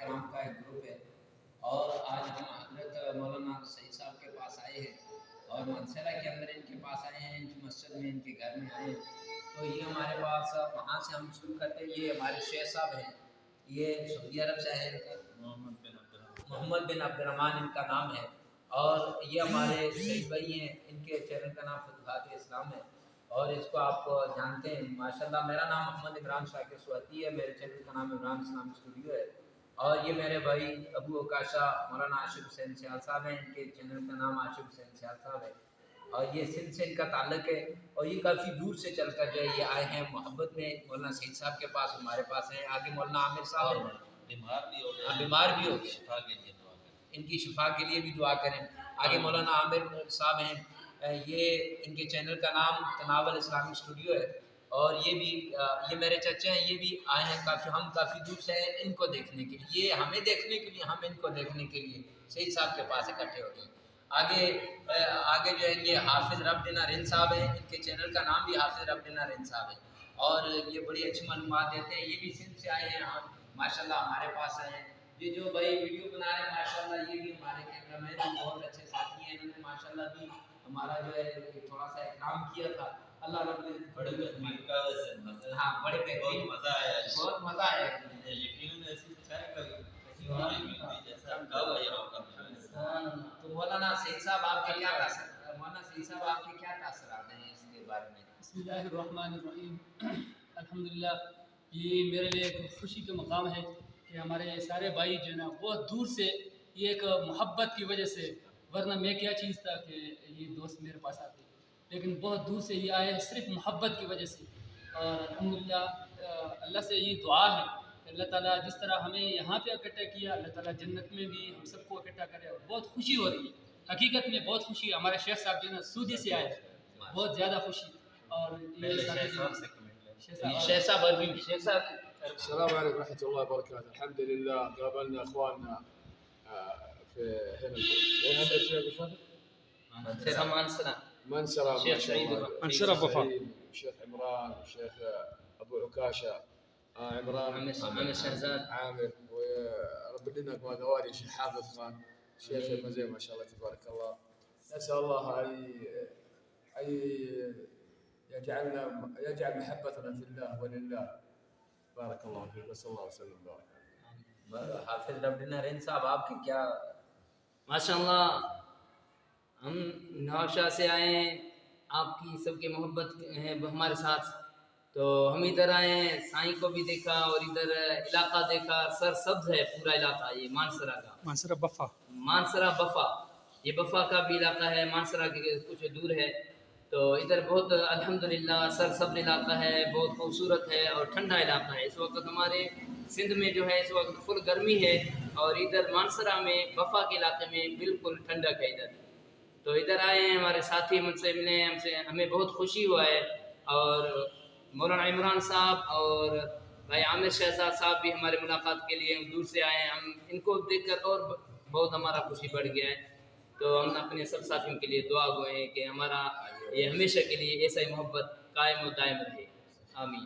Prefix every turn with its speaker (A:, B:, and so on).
A: کرام کا ایک گروپ ہے اور آج ہم حضرت مولانا سعید صاحب کے پاس آئے ہیں اور منصرہ کے اندر ان کے پاس آئے ہیں، ان کی مسجد میں، ان کے گھر میں آئے ہیں۔ تو یہ ہمارے پاس وہاں سے ہم شروع کرتے ہیں۔ یہ ہمارے شیخ صاحب ہیں، یہ سعودی عرب سے ہیں، ان کا محمد بن عبد الرحمن ان کا نام ہے، اور یہ ہمارے شہید بھائی ہیں، ان کے چینل کا نام فتوحات اسلام ہے اور اس کو آپ جانتے ہیں ماشاءاللہ۔ میرا نام محمد عمران شاکر سواتی ہے، میرے چینل کا نام عمران اسلام اسٹوڈیو ہے، اور یہ میرے بھائی ابو عکاشہ مولانا عاشق حسین سیال صاحب ہیں، ان کے چینل کا نام عاشق حسین سیال صاحب ہے، اور یہ سندھ سے ان کا تعلق ہے، اور یہ کافی دور سے چل کر جو ہے یہ آئے ہیں محبت میں مولانا سعید صاحب کے پاس، ہمارے پاس ہیں۔ آگے مولانا عامر صاحب ہیں، بیمار بھی ہو شفا کے لیے دعا کریں، ان کی شفا کے لیے بھی دعا کریں۔ آگے مولانا عامر صاحب ہیں، یہ ان کے چینل کا نام تناول اسلامی اسٹوڈیو ہے، اور یہ میرے چچے ہیں، یہ بھی آئے ہیں ہم کافی دور سے ہیں ان کو دیکھنے کے لیے، یہ ہمیں دیکھنے کے لیے، ہم ان کو دیکھنے کے لیے سعید صاحب کے پاس اکٹھے ہو گئے۔ آگے جو ہے یہ حافظ ربنا رن صاحب ہیں، ان کے چینل کا نام بھی حافظ ربنا رن صاحب ہے، اور یہ بڑی اچھی معلومات دیتے ہیں، یہ بھی سندھ سے آئے ہیں، ماشاءاللہ ہمارے پاس آئے ہیں۔ یہ جو بھائی ویڈیو بنا رہے ہیں ماشاءاللہ یہ بھی ہمارے کیمرہ مین ہیں، بہت اچھے ساتھی ہیں، انہوں نے ماشاءاللہ بھی ہمارا جو ہے تھوڑا سا اکرام کیا تھا، اللہ رب العزت بڑے بہترین، ہاں بڑے بہترین، بہت مزہ آیا، یقیناً ایسی تو مولانا سعید صاحب آپ کے کیا تاثرات ہیں اس کے بارے میں؟
B: بسم اللہ الرحمن الرحیم۔ الحمدللہ، یہ میرے لیے ایک خوشی کا مقام ہے کہ ہمارے سارے بھائی جو ہے نا بہت دور سے، یہ ایک محبت کی وجہ سے، ورنہ میں کیا چیز تھا کہ یہ دوست میرے پاس آتے، لیکن بہت دور سے یہ آئے صرف محبت کی وجہ سے، اور الحمدللہ اللہ سے یہ دعا ہے کہ اللہ تعالیٰ جس طرح ہمیں یہاں پہ اکٹھا کیا، اللہ تعالیٰ جنت میں بھی ہم سب کو اکٹھا کرے، اور بہت خوشی ہو رہی ہے، حقیقت میں بہت خوشی ہے۔ ہمارے شیخ صاحب جو ہے نا سعودی سے آئے، بہت زیادہ خوشی، اور
A: شیخ صاحب اور بھی شیخ صاحب
C: السلام عليكم ورحمة الله وبركاته. الحمد لله قابلنا اخواننا في هنا منسرة
A: شيخ سعيد
C: منسرة الشيخ عمران والشيخ ابو عكاشة عمران
A: عامر شهزاد
C: عامر، ورب لنا قوادي الشيخ حافظ خان، الشيخ مزين ما شاء الله تبارك الله. نسأل الله أن يجعل محبتنا في الله ولله. بارك الله فيك وصلى الله وسلم وبارك.
A: حافظ ربنا رین صاحب آپ کے کیا؟
D: ماشاءاللہ، ہم نوشا سے آئے ہیں، آپ کی سب کی محبت ہے ہمارے ساتھ، تو ہم ادھر آئے ہیں، سائیں کو بھی دیکھا اور ادھر علاقہ دیکھا، سر سبز ہے پورا علاقہ، یہ مانسرا کا، مانسرا بفا، یہ بفا کا بھی علاقہ ہے، مانسرا کے کچھ دور ہے، تو ادھر بہت الحمدللہ سر سبز علاقہ ہے، بہت خوبصورت ہے اور ٹھنڈا علاقہ ہے۔ اس وقت ہمارے سندھ میں جو ہے اس وقت فل گرمی ہے، اور ادھر مانسرا میں بفا کے علاقے میں بالکل ٹھنڈک ہے ادھر، تو ادھر آئے ہیں، ہمارے ساتھی مجھ سے ملے، ہمیں بہت خوشی ہوا ہے، اور مولانا عمران صاحب اور بھائی عامر شہزاد صاحب بھی ہمارے ملاقات کے لیے دور سے آئے ہیں، ہم ان کو دیکھ کر اور بہت ہمارا خوشی بڑھ گیا ہے، تو ہم اپنے سب ساتھیوں کے لیے دعا گوئے ہیں کہ ہمارا یہ ہمیشہ کے لیے ایسا ہی محبت قائم و دائم رہے، آمین۔